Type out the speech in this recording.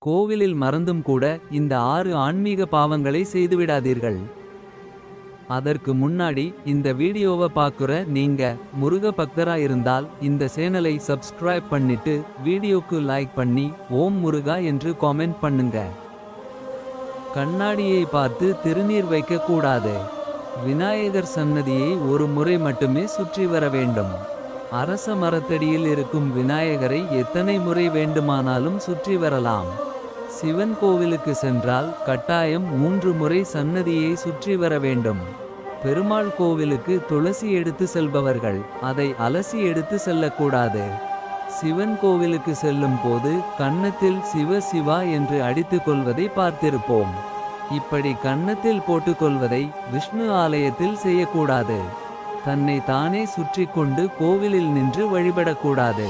கோவிலில் மறந்தும் கூட இந்த 6 ஆன்மீக பாவங்களை செய்துவிடாதீர்கள். அதற்கு முன்னாடி இந்த வீடியோவை பார்க்குற நீங்க முருக பக்தரா இருந்தால் இந்த சேனலை சப்ஸ்கிரைப் பண்ணிட்டு வீடியோக்கு லைக் பண்ணி ஓம் முருகா என்று காமெண்ட் பண்ணுங்க. கண்ணாடியை பார்த்து திருநீர் வைக்க கூடாது. விநாயகர் சன்னதியை ஒரு முறை மட்டுமே சுற்றி வர வேண்டும். அரச மரத்தடியில் இருக்கும் விநாயகரை எத்தனை முறை வேண்டுமானாலும் சுற்றி வரலாம். சிவன் கோவிலுக்கு சென்றால் கட்டாயம் 3 முறை சன்னதியை சுற்றி வர வேண்டும். பெருமாள் கோவிலுக்கு துளசி எடுத்து செல்பவர்கள் அதை அலசி எடுத்து செல்லக்கூடாது. சிவன் கோவிலுக்கு செல்லும் போது கன்னத்தில் சிவ சிவா என்று அடித்துக் கொள்வதை பார்த்திருப்போம். இப்படி கன்னத்தில் போட்டுக்கொள்வதை விஷ்ணு ஆலயத்தில் செய்யக்கூடாது. தன்னை தானே சுற்றி கொண்டு கோவிலில் நின்று வழிபடக்கூடாது.